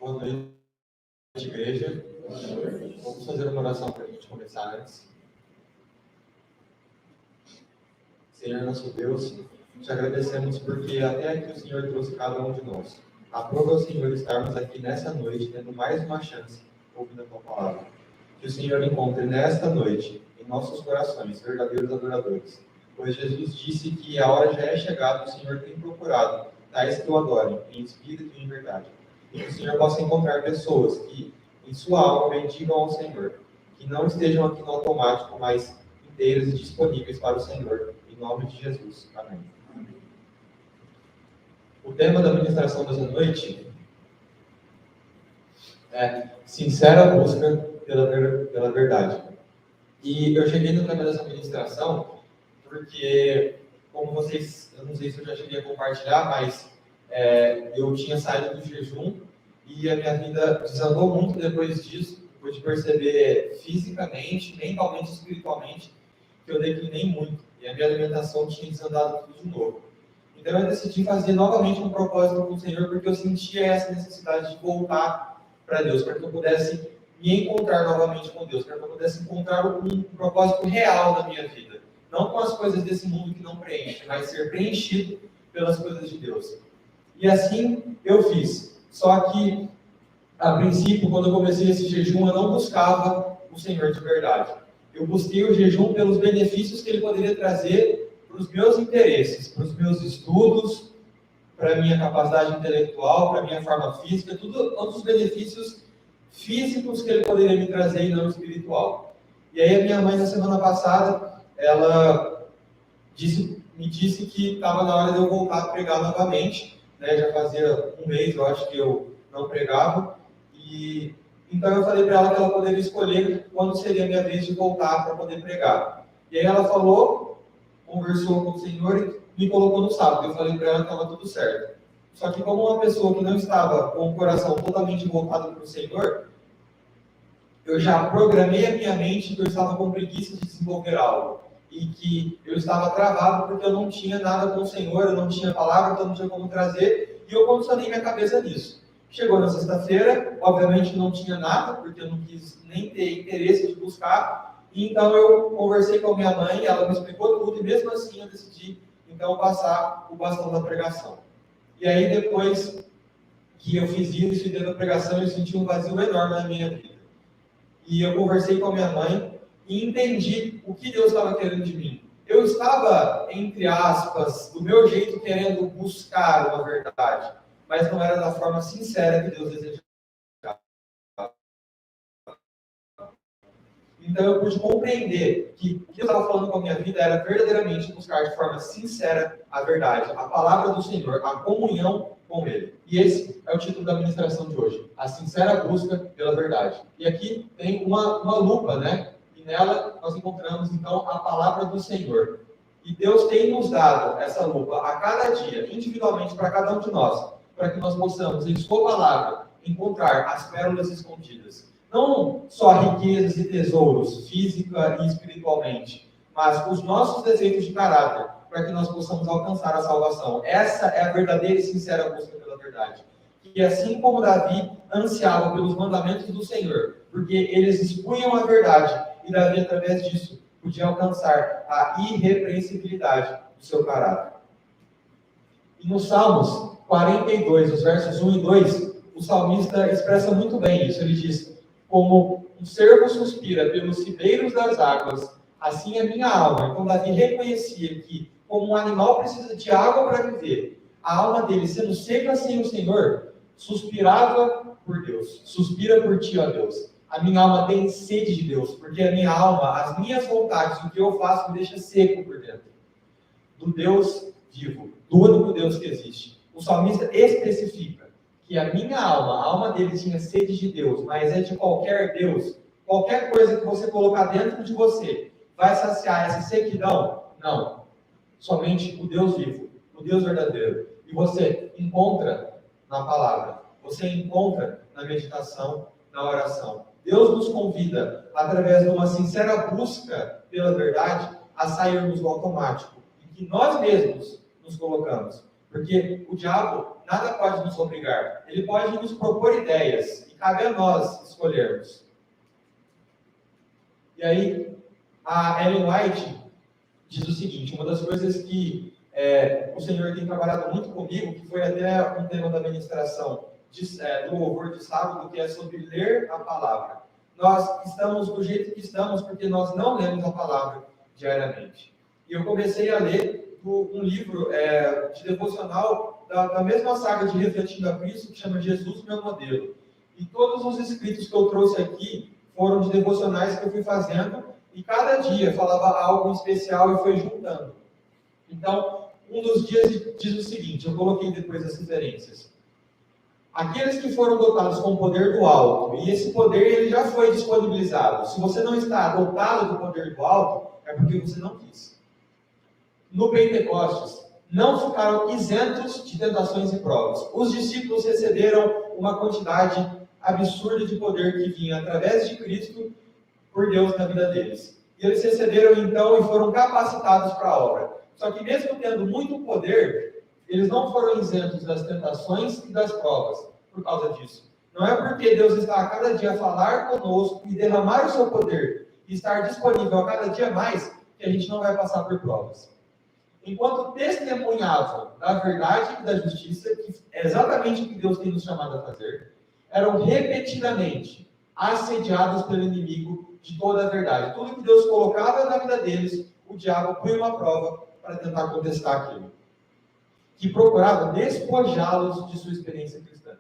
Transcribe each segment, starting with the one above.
Boa noite, igreja. Vamos fazer uma oração para a gente começar antes. Senhor nosso Deus, te agradecemos porque até aqui o Senhor trouxe cada um de nós. Aprova o Senhor estarmos aqui nessa noite, tendo mais uma chance ouvindo a tua palavra. Que o Senhor encontre nesta noite, em nossos corações, verdadeiros adoradores. Pois Jesus disse que a hora já é chegada, o Senhor tem procurado tais que o adorem, em espírito e em verdade. E que o Senhor possa encontrar pessoas que, em sua alma, bendigam ao Senhor, que não estejam aqui no automático, mas inteiras e disponíveis para o Senhor. Em nome de Jesus. Amém. O tema da ministração dessa noite é sincera busca pela verdade. E eu cheguei no tema dessa ministração porque, como vocês, eu não sei se eu já cheguei a compartilhar, mas eu tinha saído do jejum e a minha vida desandou muito depois disso, depois de perceber fisicamente, mentalmente, espiritualmente, que eu declinei muito e a minha alimentação tinha desandado tudo de novo. Então eu decidi fazer novamente um propósito com o Senhor, porque eu sentia essa necessidade de voltar para Deus, para que eu pudesse me encontrar novamente com Deus, para que eu pudesse encontrar um propósito real da minha vida. Não com as coisas desse mundo que não preenchem, mas ser preenchido pelas coisas de Deus. E assim eu fiz. Só que, a princípio, quando eu comecei esse jejum, eu não buscava o Senhor de verdade. Eu busquei o jejum pelos benefícios que Ele poderia trazer para os meus interesses, para os meus estudos, para a minha capacidade intelectual, para a minha forma física, todos os benefícios físicos que Ele poderia me trazer e não espiritual. E aí a minha mãe, na semana passada, ela me disse que estava na hora de eu voltar a pregar novamente, né? Já fazia um mês, eu acho, que eu não pregava, e então eu falei para ela que ela poderia escolher quando seria a minha vez de voltar para poder pregar. E aí ela falou, conversou com o Senhor e me colocou no sábado. Eu falei para ela que estava tudo certo. Só que como uma pessoa que não estava com o coração totalmente voltado para o Senhor, eu já programei a minha mente que eu estava com preguiça de desenvolver algo. E que eu estava travado porque eu não tinha nada com o Senhor, eu não tinha palavra, então não tinha como trazer, e eu condicionei minha cabeça nisso. Chegou na sexta-feira, obviamente não tinha nada, porque eu não quis nem ter interesse de buscar, e então eu conversei com a minha mãe, ela me explicou tudo, e mesmo assim eu decidi, então, passar o bastão da pregação. E aí, depois que eu fiz isso e dentro da pregação, eu senti um vazio enorme na minha vida. E eu conversei com a minha mãe e entendi o que Deus estava querendo de mim. Eu estava, entre aspas, do meu jeito, querendo buscar uma verdade, mas não era da forma sincera que Deus desejava. Então eu pude compreender que o que Deus estava falando com a minha vida era verdadeiramente buscar de forma sincera a verdade, a palavra do Senhor, a comunhão com Ele. E esse é o título da ministração de hoje, a sincera busca pela verdade. E aqui tem uma lupa, né? E nela nós encontramos então a palavra do Senhor. E Deus tem nos dado essa lupa a cada dia, individualmente para cada um de nós, para que nós possamos, em sua palavra, encontrar as pérolas escondidas. Não só riquezas e tesouros, física e espiritualmente, mas os nossos desejos de caráter, para que nós possamos alcançar a salvação. Essa é a verdadeira e sincera busca pela verdade. E assim como Davi ansiava pelos mandamentos do Senhor, porque eles expunham a verdade, e Davi, através disso, podia alcançar a irrepreensibilidade do seu caráter. E no Salmos 42, os versos 1 e 2, o salmista expressa muito bem isso. Ele diz: como um cervo suspira pelos ribeiros das águas, assim é minha alma. Então Davi reconhecia que, como um animal precisa de água para viver, a alma dele, sendo seca sem o Senhor, suspirava por Deus. Suspira por ti, ó Deus. A minha alma tem sede de Deus, porque a minha alma, as minhas vontades, o que eu faço me deixa seco por dentro. Do Deus vivo, do único Deus que existe. O salmista especifica que a minha alma, a alma dele tinha sede de Deus, mas é de qualquer Deus. Qualquer coisa que você colocar dentro de você vai saciar essa sequidão? Não. Somente o Deus vivo, o Deus verdadeiro. E você encontra na palavra, você encontra na meditação, na oração. Deus nos convida, através de uma sincera busca pela verdade, a sairmos do automático, em que nós mesmos nos colocamos. Porque o diabo nada pode nos obrigar. Ele pode nos propor ideias. E cabe a nós escolhermos. E aí, a Ellen White diz o seguinte, uma das coisas que o Senhor tem trabalhado muito comigo, que foi até um tema da ministração do louvor de sábado, que é sobre ler a palavra. Nós estamos do jeito que estamos porque nós não lemos a palavra diariamente. E eu comecei a ler um livro de devocional da mesma saga de Refletindo a Cristo, que chama Jesus, Meu Modelo. E todos os escritos que eu trouxe aqui foram de devocionais que eu fui fazendo, e cada dia falava algo especial e foi juntando. Então, um dos dias diz o seguinte, eu coloquei depois as referências. Aqueles que foram dotados com o poder do alto, e esse poder ele já foi disponibilizado. Se você não está dotado do poder do alto, é porque você não quis. No Pentecostes, não ficaram isentos de tentações e provas. Os discípulos receberam uma quantidade absurda de poder que vinha através de Cristo por Deus na vida deles. E eles receberam então e foram capacitados para a obra. Só que mesmo tendo muito poder, eles não foram isentos das tentações e das provas por causa disso. Não é porque Deus está a cada dia a falar conosco e derramar o seu poder e estar disponível a cada dia mais que a gente não vai passar por provas. Enquanto testemunhavam da verdade e da justiça, que é exatamente o que Deus tem nos chamado a fazer, eram repetidamente assediados pelo inimigo de toda a verdade. Tudo que Deus colocava na vida deles, o diabo põe uma prova para tentar contestar aquilo. Que procurava despojá-los de sua experiência cristã.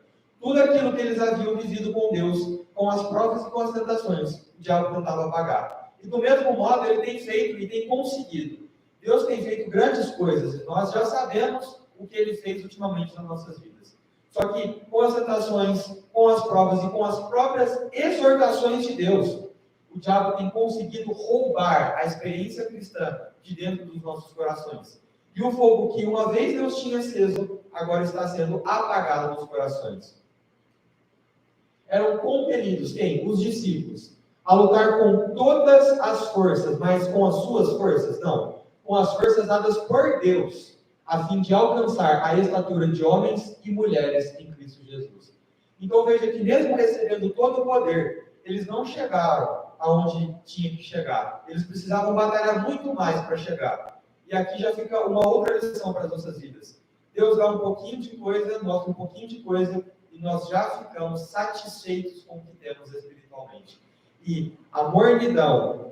Tudo aquilo que eles haviam vivido com Deus, com as provas e com as tentações, o diabo tentava apagar. E do mesmo modo, ele tem feito e tem conseguido. Deus tem feito grandes coisas, e nós já sabemos o que ele fez ultimamente nas nossas vidas. Só que com as tentações, com as provas e com as próprias exortações de Deus, o diabo tem conseguido roubar a experiência cristã de dentro dos nossos corações. E o fogo que uma vez Deus tinha aceso, agora está sendo apagado nos corações. Eram compelidos, quem? Os discípulos, a lutar com todas as forças, mas com as suas forças? Não. Com as forças dadas por Deus, a fim de alcançar a estatura de homens e mulheres em Cristo Jesus. Então veja que mesmo recebendo todo o poder, eles não chegaram aonde tinha que chegar. Eles precisavam batalhar muito mais para chegar. E aqui já fica uma outra lição para as nossas vidas. Deus dá um pouquinho de coisa, mostra um pouquinho de coisa, e nós já ficamos satisfeitos com o que temos espiritualmente. E a mornidão,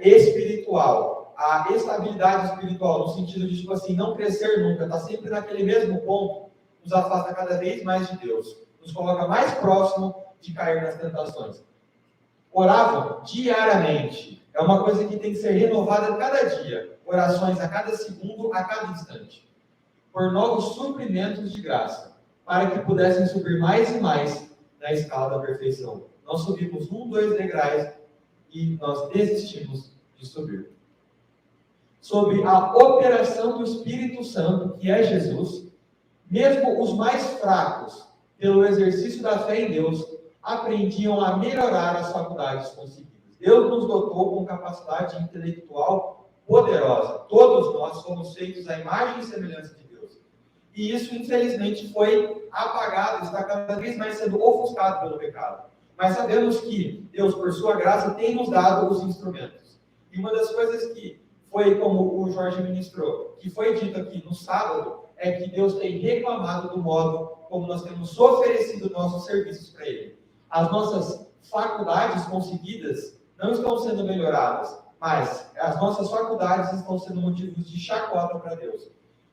espiritual, a estabilidade espiritual, no sentido de, tipo assim, não crescer nunca, estar sempre naquele mesmo ponto, nos afasta cada vez mais de Deus, nos coloca mais próximo de cair nas tentações. Oravam diariamente, é uma coisa que tem que ser renovada cada dia, orações a cada segundo, a cada instante, por novos suprimentos de graça, para que pudessem subir mais e mais na escala da perfeição. Nós subimos 2 degraus e nós desistimos de subir. Sob a operação do Espírito Santo, que é Jesus, mesmo os mais fracos, pelo exercício da fé em Deus, aprendiam a melhorar as faculdades conseguidas. Deus nos dotou com capacidade intelectual poderosa. Todos nós somos feitos à imagem e semelhança de Deus. E isso, infelizmente, foi apagado, está cada vez mais sendo ofuscado pelo pecado. Mas sabemos que Deus, por sua graça, tem nos dado os instrumentos. E uma das coisas que foi, como o Jorge ministrou, que foi dito aqui no sábado, é que Deus tem reclamado do modo como nós temos oferecido nossos serviços para Ele. As nossas faculdades conseguidas não estão sendo melhoradas, mas as nossas faculdades estão sendo motivos de chacota para Deus.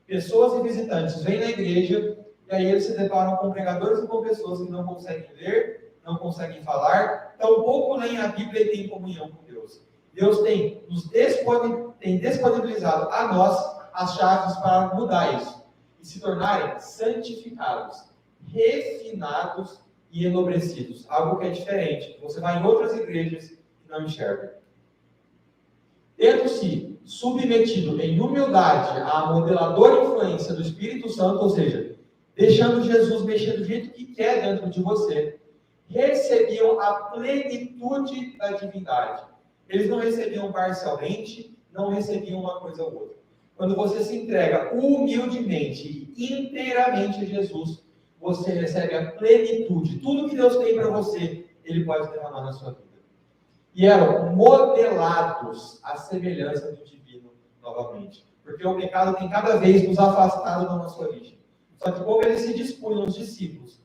Pessoas e visitantes vêm na igreja e aí eles se deparam com pregadores e com pessoas que não conseguem ler, não conseguem falar, tampouco leem a Bíblia e têm comunhão com Deus. Deus tem disponibilizado a nós as chaves para mudar isso e se tornarem santificados, refinados e enobrecidos. Algo que é diferente. Você vai em outras igrejas e não enxerga. Tendo-se submetido em humildade à modeladora influência do Espírito Santo, ou seja, deixando Jesus mexer do jeito que quer dentro de você, recebiam a plenitude da divindade. Eles não recebiam parcialmente, não recebiam uma coisa ou outra. Quando você se entrega humildemente e inteiramente a Jesus, você recebe a plenitude. Tudo que Deus tem para você, Ele pode derramar na sua vida. E eram modelados à semelhança do divino novamente. Porque o pecado tem cada vez nos afastado da nossa origem. Só que como eles se dispunham, os discípulos,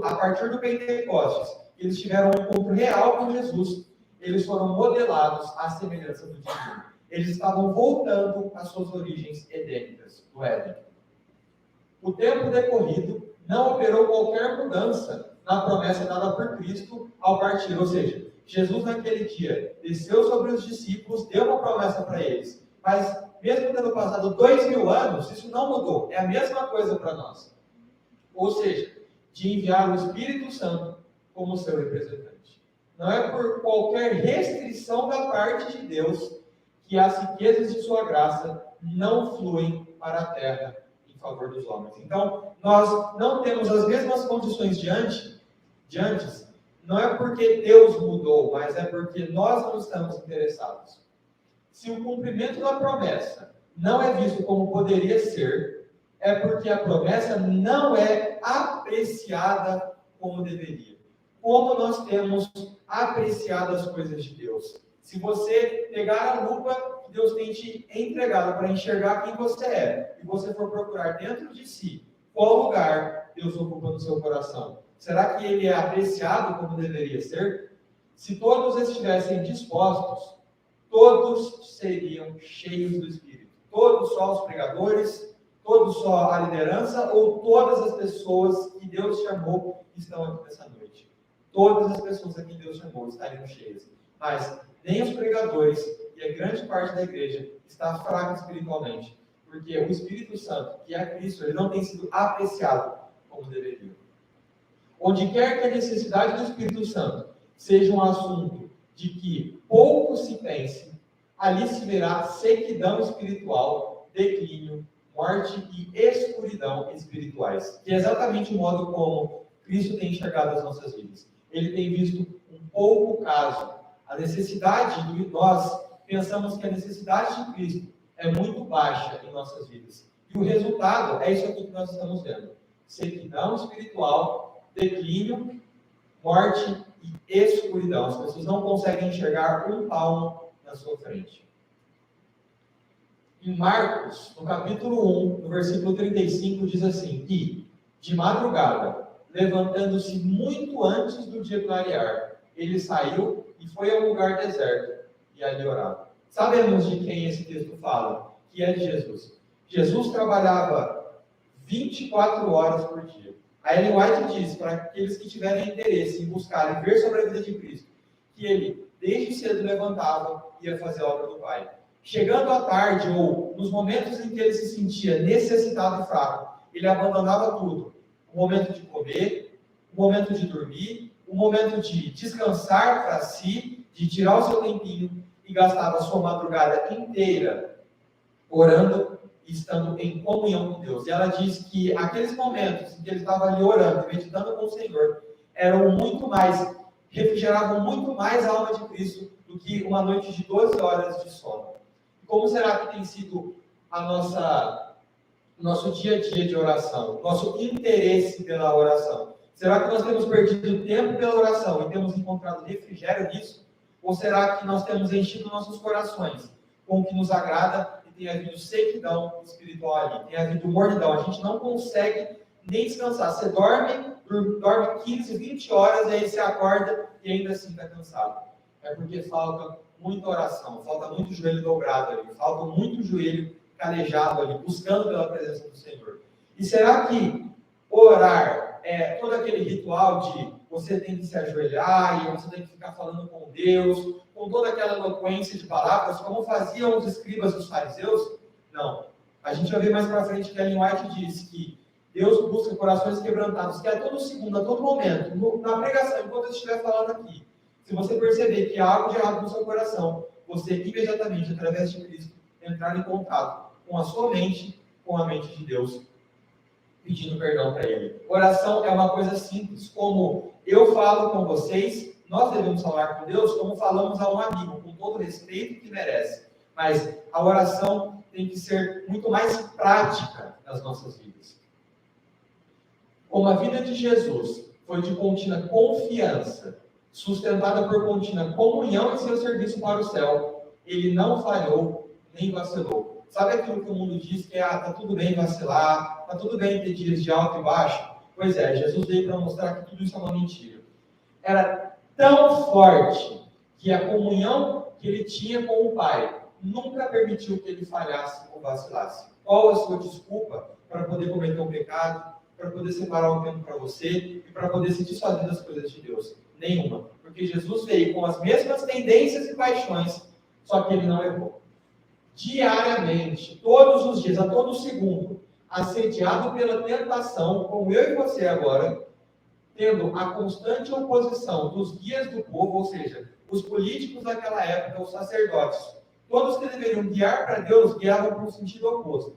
a partir do Pentecostes, eles tiveram um encontro real com Jesus, eles foram modelados à semelhança do divino. Eles estavam voltando às suas origens edênicas, do Éden. O tempo decorrido não operou qualquer mudança na promessa dada por Cristo ao partir. Ou seja, Jesus naquele dia desceu sobre os discípulos, deu uma promessa para eles. Mas mesmo tendo passado 2000 anos, isso não mudou. É a mesma coisa para nós. Ou seja, de enviar o Espírito Santo como seu representante. Não é por qualquer restrição da parte de Deus que as riquezas de sua graça não fluem para a terra em favor dos homens. Então, nós não temos as mesmas condições de antes, não é porque Deus mudou, mas é porque nós não estamos interessados. Se o cumprimento da promessa não é visto como poderia ser, é porque a promessa não é apreciada como deveria. Como nós temos apreciado as coisas de Deus. Se você pegar a lupa que Deus tem te entregado para enxergar quem você é, e você for procurar dentro de si qual lugar Deus ocupa no seu coração, será que ele é apreciado como deveria ser? Se todos estivessem dispostos, todos seriam cheios do Espírito. Todos só os pregadores, todos só a liderança, ou todas as pessoas que Deus chamou estão aqui nessa noite. Todas as pessoas a quem Deus chamou estariam cheias. Mas nem os pregadores e a grande parte da igreja está fraca espiritualmente, porque o Espírito Santo, que é Cristo, ele não tem sido apreciado como deveria. Onde quer que a necessidade do Espírito Santo seja um assunto de que pouco se pense, ali se verá sequidão espiritual, declínio, morte e escuridão espirituais, que é exatamente o modo como Cristo tem enxergado as nossas vidas. Ele tem visto um pouco caso. A necessidade de nós pensamos que a necessidade de Cristo é muito baixa em nossas vidas. E o resultado é isso aqui que nós estamos vendo. Sequidão espiritual, declínio, morte e escuridão. As pessoas não conseguem enxergar um palmo na sua frente. Em Marcos, no capítulo 1, no versículo 35, diz assim: E, de madrugada, levantando-se muito antes do dia clarear, ele saiu e foi a um lugar deserto, e ali orava. Sabemos de quem esse texto fala, que é de Jesus. Jesus trabalhava 24 horas por dia. A Ellen White diz, para aqueles que tiverem interesse em buscar e ver sobre a vida de Cristo, que ele, desde cedo, levantava e ia fazer a obra do Pai. Chegando à tarde, ou nos momentos em que ele se sentia necessitado e fraco, ele abandonava tudo. O momento de comer, o momento de dormir, o momento de descansar para si, de tirar o seu tempinho, e gastava a sua madrugada inteira orando e estando em comunhão com Deus. E ela diz que aqueles momentos em que ele estava ali orando, meditando com o Senhor, eram muito mais, refrigeravam muito mais a alma de Cristo do que uma noite de 12 horas de sono. Como será que tem sido nosso dia a dia de oração, nosso interesse pela oração? Será que nós temos perdido tempo pela oração e temos encontrado refrigério nisso? Ou será que nós temos enchido nossos corações com o que nos agrada e tem havido sequidão espiritual ali, tem havido mornidão? A gente não consegue nem descansar. Você dorme 15, 20 horas e aí você acorda e ainda assim está cansado. É porque falta muita oração, falta muito joelho dobrado ali, falta muito joelho calejado ali, buscando pela presença do Senhor. E será que orar é todo aquele ritual de você tem que se ajoelhar e você tem que ficar falando com Deus, com toda aquela eloquência de palavras, como faziam os escribas dos fariseus? Não. A gente vai ver mais para frente que Ellen White diz que Deus busca corações quebrantados, que a todo segundo, a todo momento, na pregação, enquanto eu estiver falando aqui, se você perceber que há algo de errado no seu coração, você imediatamente, através de Cristo, entrar em contato com a sua mente, com a mente de Deus, pedindo perdão para Ele. Oração é uma coisa simples, como eu falo com vocês, nós devemos falar com Deus como falamos a um amigo, com todo o respeito que merece. Mas a oração tem que ser muito mais prática nas nossas vidas. Como a vida de Jesus foi de contínua confiança, sustentada por contínua comunhão em seu serviço para o céu, ele não falhou nem vacilou. Sabe aquilo que o mundo diz que está tudo bem vacilar, está tudo bem ter dias de alto e baixo? Pois é, Jesus veio para mostrar que tudo isso é uma mentira. Era tão forte que a comunhão que ele tinha com o Pai nunca permitiu que ele falhasse ou vacilasse. Qual a sua desculpa para poder cometer um pecado, para poder separar um tempo para você e para poder se desfazer das coisas de Deus? Nenhuma. Porque Jesus veio com as mesmas tendências e paixões, só que ele não errou. Diariamente, todos os dias, a todo segundo, assediado pela tentação, como eu e você agora, tendo a constante oposição dos guias do povo, ou seja, os políticos daquela época, os sacerdotes, todos que deveriam guiar para Deus, guiavam para o sentido oposto.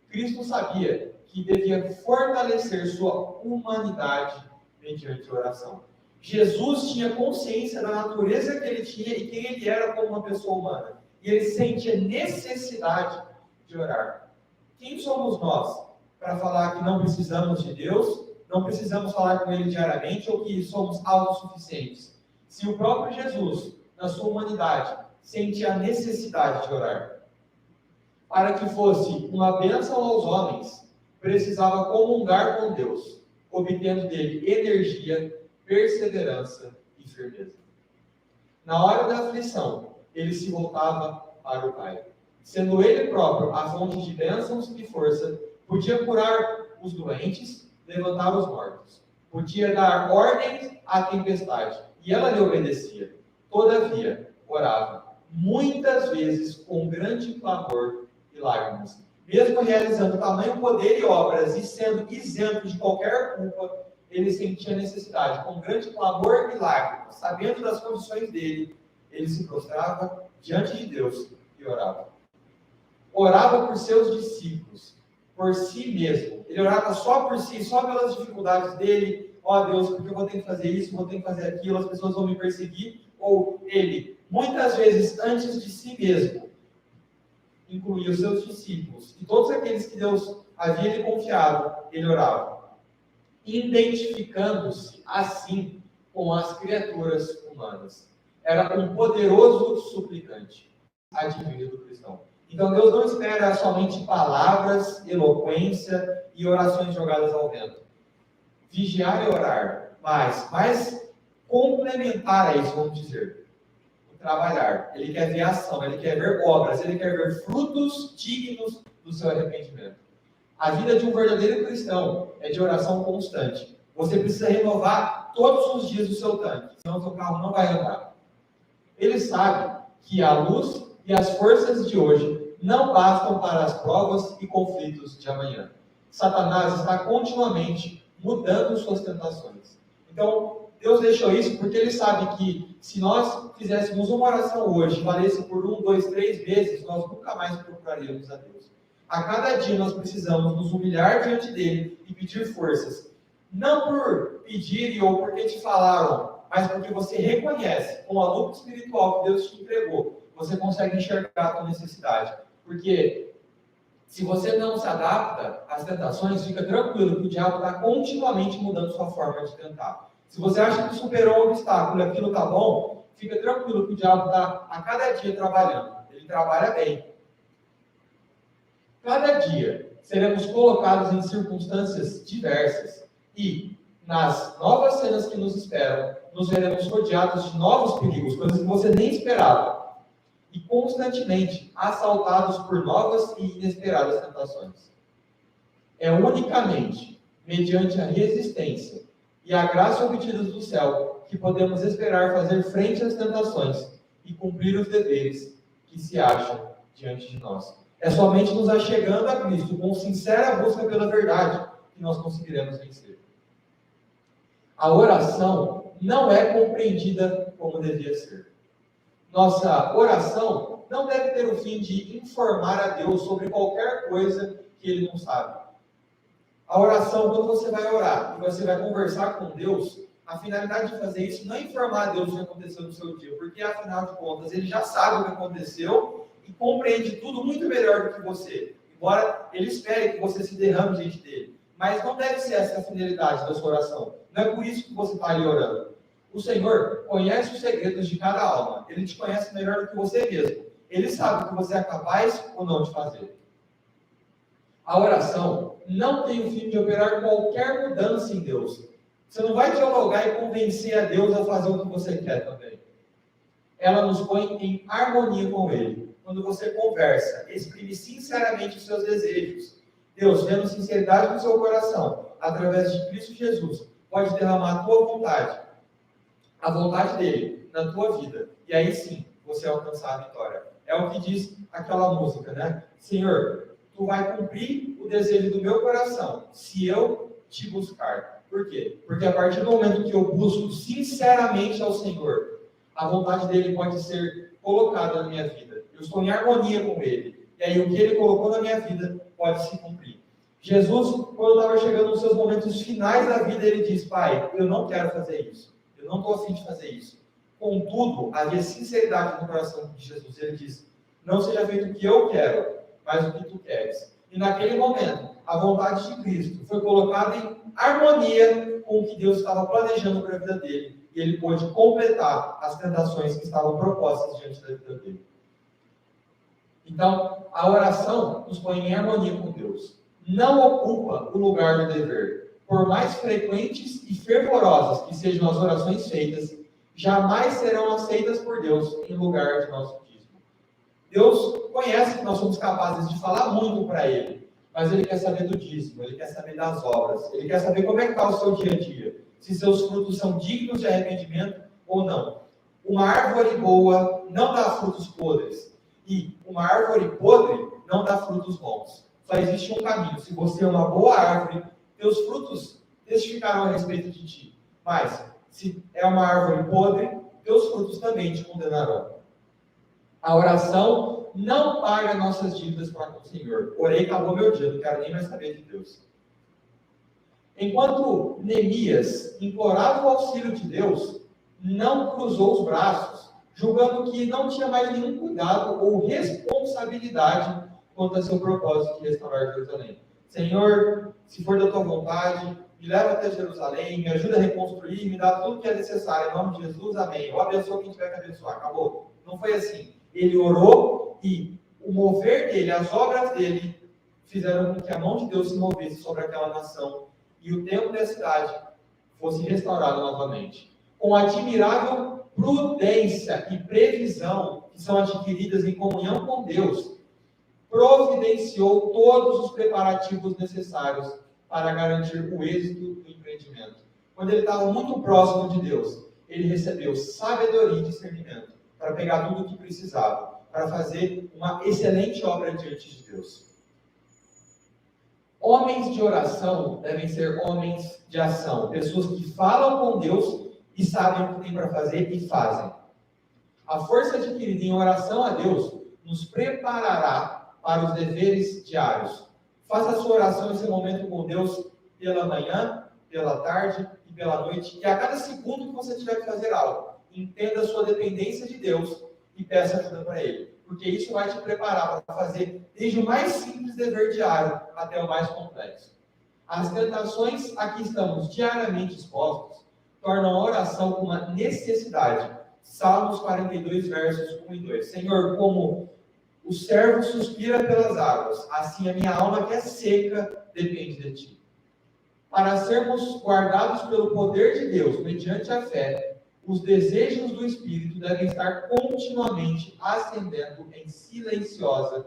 Cristo sabia que devia fortalecer sua humanidade mediante a oração. Jesus tinha consciência da natureza que ele tinha e quem ele era como uma pessoa humana. E ele sentia necessidade de orar. Quem somos nós para falar que não precisamos de Deus, não precisamos falar com ele diariamente ou que somos autossuficientes? Se o próprio Jesus, na sua humanidade, sentia a necessidade de orar. Para que fosse uma bênção aos homens, precisava comungar com Deus, obtendo dele energia, perseverança e firmeza. Na hora da aflição, ele se voltava para o Pai. Sendo ele próprio a fonte de bênçãos e força, podia curar os doentes, levantar os mortos. Podia dar ordens à tempestade, e ela lhe obedecia. Todavia, orava, muitas vezes com grande clamor e lágrimas. Mesmo realizando tamanho poder e obras e sendo isento de qualquer culpa, ele sentia necessidade, com grande clamor e lágrimas, sabendo das condições dele, ele se prostrava diante de Deus e orava. Orava por seus discípulos, por si mesmo. Ele orava só por si, só pelas dificuldades dele. Ó Deus, porque eu vou ter que fazer isso, vou ter que fazer aquilo, as pessoas vão me perseguir. Ou ele, muitas vezes, antes de si mesmo, incluía os seus discípulos. E todos aqueles que Deus havia lhe confiado, ele orava. Identificando-se, assim, com as criaturas humanas. Era um poderoso suplicante, adivino do cristão. Então Deus não espera somente palavras, eloquência e orações jogadas ao vento. Vigiar e orar, mas mais complementar a isso, vamos dizer, o trabalhar. Ele quer ver ação, ele quer ver obras, ele quer ver frutos dignos do seu arrependimento. A vida de um verdadeiro cristão é de oração constante. Você precisa renovar todos os dias o seu tanque, senão o seu carro não vai andar. Ele sabe que a luz e as forças de hoje não bastam para as provas e conflitos de amanhã. Satanás está continuamente mudando suas tentações. Então, Deus deixou isso porque Ele sabe que se nós fizéssemos uma oração hoje, valesse por 1, 2, 3 vezes, nós nunca mais procuraríamos a Deus. A cada dia nós precisamos nos humilhar diante dEle e pedir forças. Não por pedir ou porque te falaram, mas porque você reconhece, com a lupa espiritual que Deus te entregou, você consegue enxergar a tua necessidade. Porque se você não se adapta às tentações, fica tranquilo que o diabo está continuamente mudando sua forma de tentar. Se você acha que superou um obstáculo e aquilo está bom, fica tranquilo que o diabo está a cada dia trabalhando. Ele trabalha bem. Cada dia seremos colocados em circunstâncias diversas e, nas novas cenas que nos esperam, nos veremos rodeados de novos perigos, coisas que você nem esperava, e constantemente assaltados por novas e inesperadas tentações. É unicamente mediante a resistência e a graça obtidas do céu que podemos esperar fazer frente às tentações e cumprir os deveres que se acham diante de nós. É somente nos achegando a Cristo com sincera busca pela verdade que nós conseguiremos vencer. A oração não é compreendida como devia ser. Nossa oração não deve ter o fim de informar a Deus sobre qualquer coisa que Ele não sabe. A oração, quando você vai orar e você vai conversar com Deus, a finalidade de fazer isso não é informar a Deus o que aconteceu no seu dia, porque afinal de contas Ele já sabe o que aconteceu e compreende tudo muito melhor do que você. Embora ele espere que você se derrame diante dele. Mas não deve ser essa a finalidade da sua oração. Não é por isso que você está ali orando. O Senhor conhece os segredos de cada alma. Ele te conhece melhor do que você mesmo. Ele sabe o que você é capaz ou não de fazer. A oração não tem o fim de operar qualquer mudança em Deus. Você não vai dialogar e convencer a Deus a fazer o que você quer também. Ela nos põe em harmonia com Ele. Quando você conversa, exprime sinceramente os seus desejos. Deus, vendo sinceridade no seu coração, através de Cristo Jesus, pode derramar a tua vontade, a vontade dele, na tua vida. E aí sim, você alcançar a vitória. É o que diz aquela música, né? Senhor, tu vai cumprir o desejo do meu coração, se eu te buscar. Por quê? Porque a partir do momento que eu busco sinceramente ao Senhor, a vontade dele pode ser colocada na minha vida. Eu estou em harmonia com ele. E aí o que ele colocou na minha vida pode se cumprir. Jesus, quando estava chegando nos seus momentos finais da vida, ele diz: Pai, eu não quero fazer isso. Eu não estou a fim de fazer isso. Contudo, havia sinceridade no coração de Jesus. Ele diz: não seja feito o que eu quero, mas o que tu queres. E naquele momento, a vontade de Cristo foi colocada em harmonia com o que Deus estava planejando para a vida dele. E ele pôde completar as tentações que estavam propostas diante da vida dele. Então, a oração nos põe em harmonia com Deus. Não ocupa o lugar do dever. Por mais frequentes e fervorosas que sejam as orações feitas, jamais serão aceitas por Deus em lugar de nosso dízimo. Deus conhece que nós somos capazes de falar muito para Ele, mas Ele quer saber do dízimo, Ele quer saber das obras, Ele quer saber como é que está o seu dia a dia, se seus frutos são dignos de arrependimento ou não. Uma árvore boa não dá frutos podres, e uma árvore podre não dá frutos bons. Só existe um caminho. Se você é uma boa árvore, teus frutos testificarão a respeito de ti. Mas, se é uma árvore podre, teus frutos também te condenarão. A oração não paga nossas dívidas para com o Senhor. Orei, acabou meu dia, não quero nem mais saber de Deus. Enquanto Neemias implorava o auxílio de Deus, não cruzou os braços, julgando que não tinha mais nenhum cuidado ou responsabilidade quanto a seu propósito de restaurar Jerusalém. Senhor, se for da tua vontade, me leva até Jerusalém, me ajuda a reconstruir, me dá tudo que é necessário. Em nome de Jesus, amém. Eu abençoo quem tiver que abençoar. Acabou. Não foi assim. Ele orou e o mover dele, as obras dele, fizeram com que a mão de Deus se movesse sobre aquela nação e o templo da cidade fosse restaurado novamente. Com admirável prudência e previsão que são adquiridas em comunhão com Deus, providenciou todos os preparativos necessários para garantir o êxito do empreendimento. Quando ele estava muito próximo de Deus, ele recebeu sabedoria e discernimento para pegar tudo o que precisava, para fazer uma excelente obra diante de Deus. Homens de oração devem ser homens de ação, pessoas que falam com Deus e sabem o que tem para fazer e fazem. A força adquirida em oração a Deus nos preparará para os deveres diários. Faça a sua oração esse momento com Deus pela manhã, pela tarde e pela noite. E a cada segundo que você tiver que fazer algo, entenda a sua dependência de Deus e peça ajuda para Ele. Porque isso vai te preparar para fazer desde o mais simples dever diário até o mais complexo. As tentações a que estamos diariamente expostos tornam a oração uma necessidade. Salmos 42, versos 1 e 2. Senhor, como o servo suspira pelas águas, assim a minha alma que é seca depende de ti. Para sermos guardados pelo poder de Deus, mediante a fé, os desejos do Espírito devem estar continuamente ascendendo em silenciosa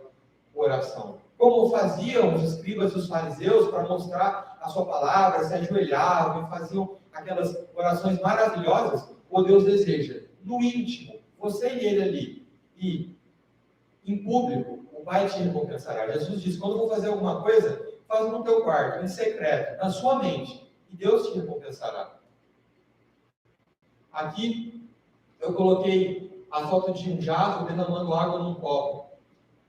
oração. Como faziam os escribas e os fariseus para mostrar a sua palavra, se ajoelhavam e faziam aquelas orações maravilhosas, o Deus deseja, no íntimo, você e ele ali, e em público, o Pai te recompensará. Jesus diz, quando eu vou fazer alguma coisa, faz no teu quarto, em secreto, na sua mente, e Deus te recompensará. Aqui, eu coloquei a foto de um jato derramando água num copo.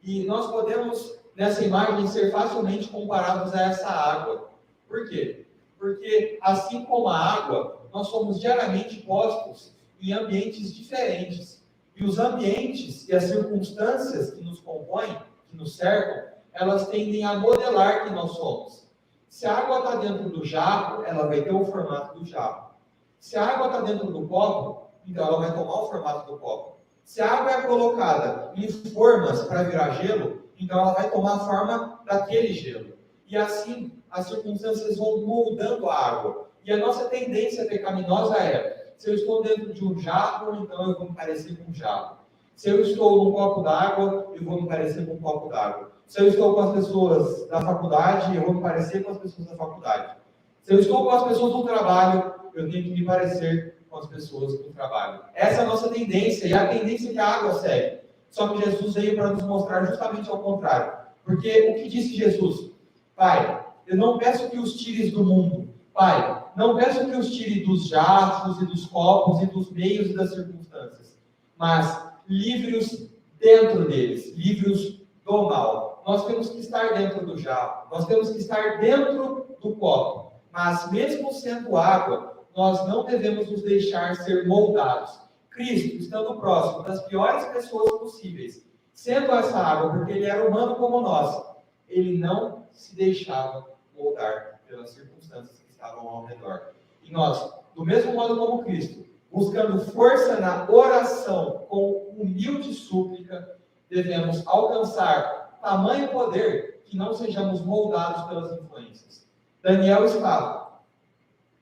E nós podemos, nessa imagem, ser facilmente comparados a essa água. Por quê? Porque, assim como a água, nós somos diariamente postos em ambientes diferentes. E os ambientes e as circunstâncias que nos compõem, que nos cercam, elas tendem a modelar quem nós somos. Se a água está dentro do jarro, ela vai ter o formato do jarro. Se a água está dentro do copo, então ela vai tomar o formato do copo. Se a água é colocada em formas para virar gelo, então ela vai tomar a forma daquele gelo. E assim, as circunstâncias vão moldando a água. E a nossa tendência pecaminosa é: se eu estou dentro de um jarro, então eu vou me parecer com um jarro. Se eu estou num copo d'água, eu vou me parecer com um copo d'água. Se eu estou com as pessoas da faculdade, eu vou me parecer com as pessoas da faculdade. Se eu estou com as pessoas do trabalho, eu tenho que me parecer com as pessoas do trabalho. Essa é a nossa tendência, e é a tendência que a água segue. Só que Jesus veio para nos mostrar justamente ao contrário. Porque o que disse Jesus? Pai, eu não peço que os tires do mundo. Pai, não peço que os tire dos jarros e dos copos e dos meios e das circunstâncias. Mas livre-os dentro deles, livre-os do mal. Nós temos que estar dentro do jarro, nós temos que estar dentro do copo. Mas mesmo sendo água, nós não devemos nos deixar ser moldados. Cristo, estando próximo das piores pessoas possíveis, sendo essa água, porque ele era humano como nós, ele não se deixava moldar pelas circunstâncias que estavam ao redor. E nós, do mesmo modo como Cristo, buscando força na oração com humilde súplica, devemos alcançar tamanho poder que não sejamos moldados pelas influências. Daniel estava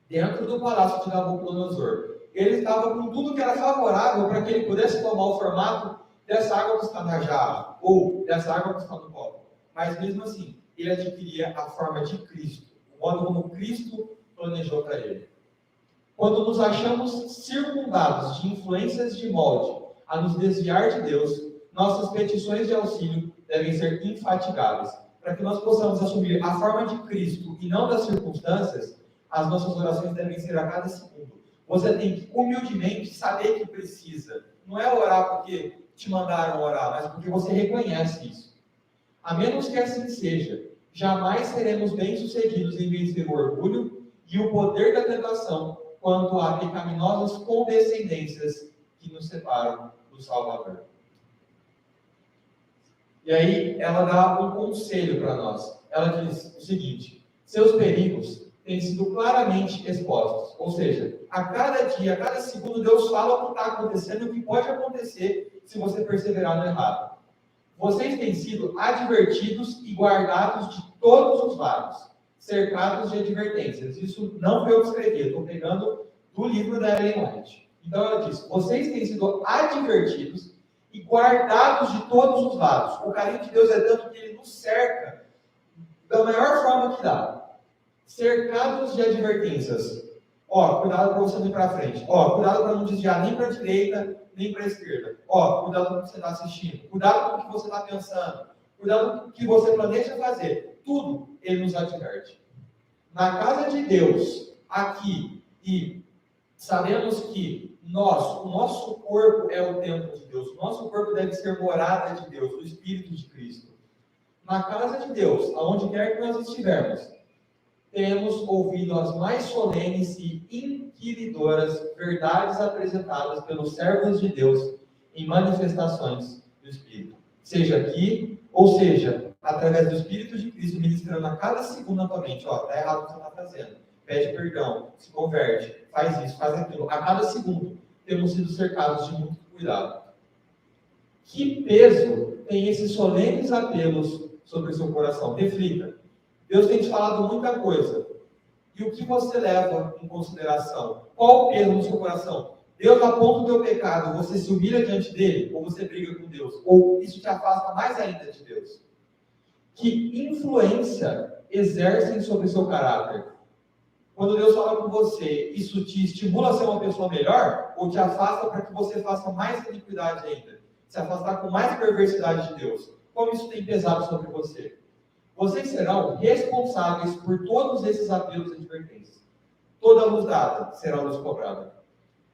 dentro do palácio de Nabucodonosor. Ele estava com tudo que era favorável para que ele pudesse tomar o formato dessa água que está na jarra, ou dessa água que está no copo. Mas mesmo assim, ele adquiria a forma de Cristo, o modo como Cristo planejou para ele. Quando nos achamos circundados de influências de molde a nos desviar de Deus, nossas petições de auxílio devem ser infatigáveis. Para que nós possamos assumir a forma de Cristo e não das circunstâncias, as nossas orações devem ser a cada segundo. Você tem que humildemente saber que precisa. Não é orar porque te mandaram orar, mas porque você reconhece isso. A menos que assim seja, jamais seremos bem-sucedidos em vencer o orgulho e o poder da tentação quanto a pecaminosas condescendências que nos separam do Salvador. E aí ela dá um conselho para nós. Ela diz o seguinte: seus perigos têm sido claramente expostos. Ou seja, a cada dia, a cada segundo, Deus fala o que está acontecendo e o que pode acontecer se você perseverar no errado. Vocês têm sido advertidos e guardados de todos os lados, cercados de advertências. Isso não foi eu que escrevi, estou pegando do livro da Ellen White. Então ela diz: vocês têm sido advertidos e guardados de todos os lados. O carinho de Deus é tanto que ele nos cerca da maior forma que dá. Cercados de advertências. Cuidado para você não ir para frente. Cuidado para não desviar nem para a direita, nem para a esquerda. Cuidado com o que você está assistindo. Cuidado com o que você está pensando. Cuidado com o que você planeja fazer. Tudo ele nos adverte. Na casa de Deus, aqui, e sabemos que o nosso corpo é o templo de Deus. O nosso corpo deve ser morada de Deus, do Espírito de Cristo. Na casa de Deus, aonde quer que nós estivermos, temos ouvido as mais solenes e inquiridoras verdades apresentadas pelos servos de Deus em manifestações do Espírito. Seja aqui, ou seja, através do Espírito de Cristo, ministrando a cada segundo na tua mente. Está errado o que você está fazendo. Pede perdão, se converte, faz isso, faz aquilo. A cada segundo, temos sido cercados de muito cuidado. Que peso tem esses solenes apelos sobre o seu coração? Reflita. Deus tem te falado muita coisa. E o que você leva em consideração? Qual o peso no seu coração? Deus aponta o teu pecado, você se humilha diante dele, ou você briga com Deus? Ou isso te afasta mais ainda de Deus? Que influência exercem sobre o seu caráter? Quando Deus fala com você, isso te estimula a ser uma pessoa melhor? Ou te afasta para que você faça mais iniquidade ainda? Se afastar com mais perversidade de Deus? Como isso tem pesado sobre você? Vocês serão responsáveis por todos esses apelos e advertências. Toda luz dada será luz cobrada.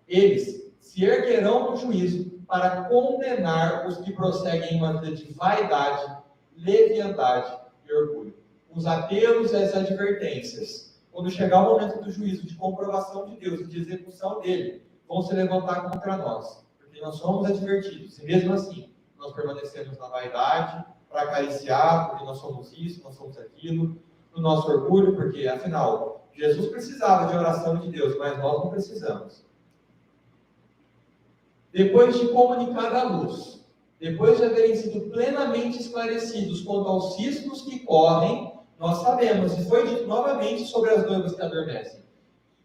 Eles se erguerão no juízo para condenar os que prosseguem em uma vida de vaidade, leviandade e orgulho. Os apelos e as advertências, quando chegar o momento do juízo, de comprovação de Deus e de execução dele, vão se levantar contra nós. Porque nós somos advertidos, e mesmo assim, nós permanecemos na vaidade, para acariciar, porque nós somos isso, nós somos aquilo, no nosso orgulho, porque, afinal, Jesus precisava de oração de Deus, mas nós não precisamos. Depois de comunicada a luz, depois de haverem sido plenamente esclarecidos quanto aos cismos que correm, nós sabemos, e foi dito novamente sobre as noivas que adormecem.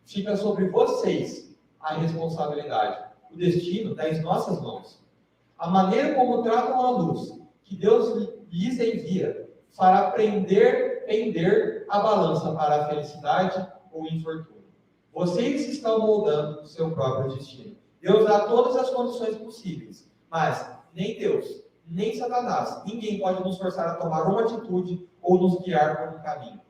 Fica sobre vocês a responsabilidade. O destino está em nossas mãos. A maneira como tratam a luz que Deus lhes envia fará pender a balança para a felicidade ou o infortúnio. Vocês estão moldando o seu próprio destino. Deus dá todas as condições possíveis, mas nem Deus, nem Satanás, ninguém pode nos forçar a tomar uma atitude ou nos guiar por um caminho,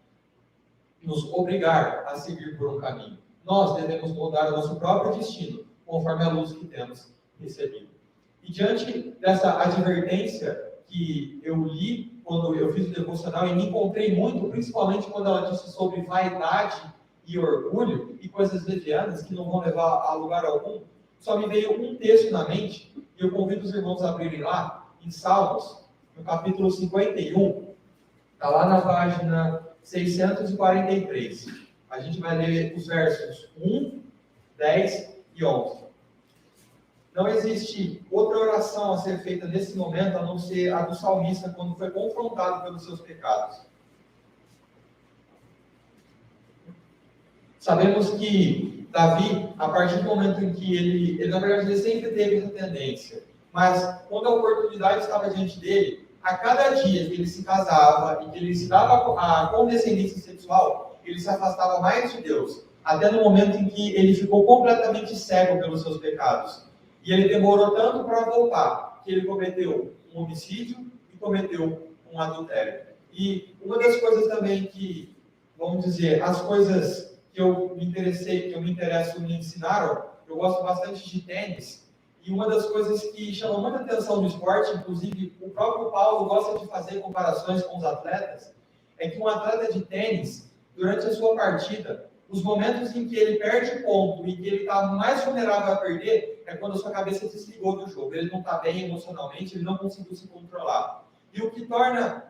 nos obrigar a seguir por um caminho. Nós devemos moldar o nosso próprio destino, conforme a luz que temos recebido. E diante dessa advertência que eu li quando eu fiz o devocional, e me encontrei muito, principalmente quando ela disse sobre vaidade e orgulho, e coisas levianas que não vão levar a lugar algum, só me veio um texto na mente, e eu convido os irmãos a abrirem lá, em Salmos, no capítulo 51, está lá na página 643. A gente vai ler os versos 1, 10 e 11. Não existe outra oração a ser feita nesse momento, a não ser a do salmista, quando foi confrontado pelos seus pecados. Sabemos que Davi, a partir do momento em que ele na verdade, ele sempre teve essa tendência, mas quando a oportunidade estava diante dele, a cada dia que ele se casava e que ele se dava a condescendência sexual, ele se afastava mais de Deus, até no momento em que ele ficou completamente cego pelos seus pecados. E ele demorou tanto para voltar, que ele cometeu um homicídio e cometeu um adultério. E uma das coisas também que, vamos dizer, as coisas que eu me interesso, me ensinaram, eu gosto bastante de tênis, e uma das coisas que chama muita atenção no esporte, inclusive o próprio Paulo gosta de fazer comparações com os atletas, é que um atleta de tênis, durante a sua partida, os momentos em que ele perde ponto e que ele está mais vulnerável a perder é quando a sua cabeça desligou do jogo. Ele não está bem emocionalmente, ele não conseguiu se controlar. E o que torna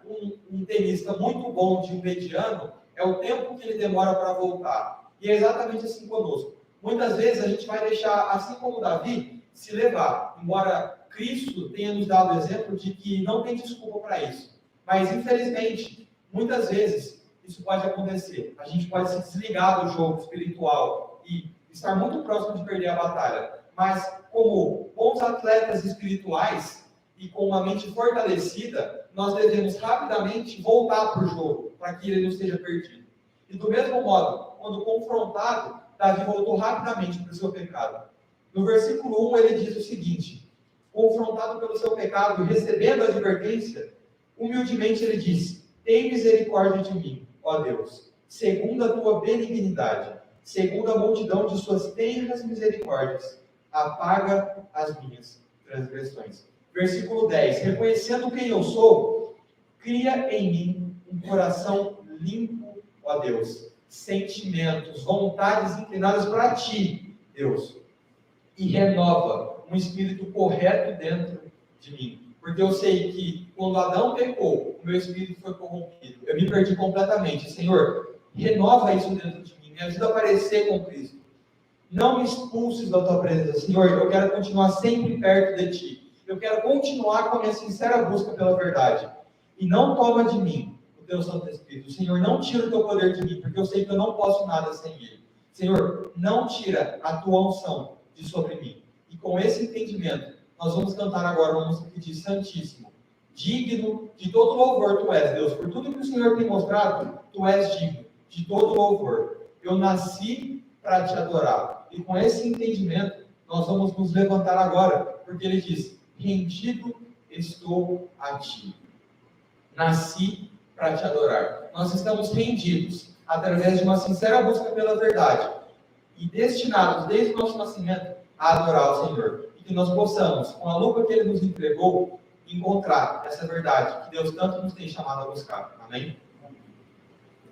um tenista muito bom de um mediano é o tempo que ele demora para voltar. E é exatamente assim conosco. Muitas vezes a gente vai deixar, assim como Davi, se levar. Embora Cristo tenha nos dado o exemplo de que não tem desculpa para isso. Mas, infelizmente, muitas vezes isso pode acontecer. A gente pode se desligar do jogo espiritual e estar muito próximo de perder a batalha. Mas, como bons atletas espirituais e com uma mente fortalecida, nós devemos rapidamente voltar para o jogo, para que ele não esteja perdido. E do mesmo modo, quando confrontado, Davi voltou rapidamente para o seu pecado. No versículo 1 ele diz o seguinte: confrontado pelo seu pecado e recebendo a advertência, humildemente ele diz: tem misericórdia de mim, ó Deus, segundo a tua benignidade, segundo a multidão de suas tenras misericórdias, apaga as minhas transgressões. Versículo 10, reconhecendo quem eu sou, cria em mim um coração limpo, ó Deus, sentimentos, vontades inclinadas para ti, Deus, e renova um espírito correto dentro de mim. Porque eu sei que quando Adão pecou, o meu espírito foi corrompido. Eu me perdi completamente. Senhor, renova isso dentro de mim. Me ajuda a parecer com Cristo. Não me expulses da tua presença. Senhor, eu quero continuar sempre perto de ti. Eu quero continuar com a minha sincera busca pela verdade. E não toma de mim o teu Santo Espírito. Senhor, não tira o teu poder de mim, porque eu sei que eu não posso nada sem ele. Senhor, não tira a tua unção de sobre mim. E com esse entendimento, nós vamos cantar agora uma música que diz: Santíssimo, digno de todo louvor tu és, Deus. Por tudo que o Senhor tem mostrado, tu és digno de todo louvor. Eu nasci para te adorar. E com esse entendimento, nós vamos nos levantar agora, porque ele diz: rendido estou a ti. Nasci para te adorar. Nós estamos rendidos através de uma sincera busca pela verdade e destinados desde o nosso nascimento a adorar o Senhor. E que nós possamos, com a lupa que ele nos entregou, encontrar essa verdade que Deus tanto nos tem chamado a buscar. Amém?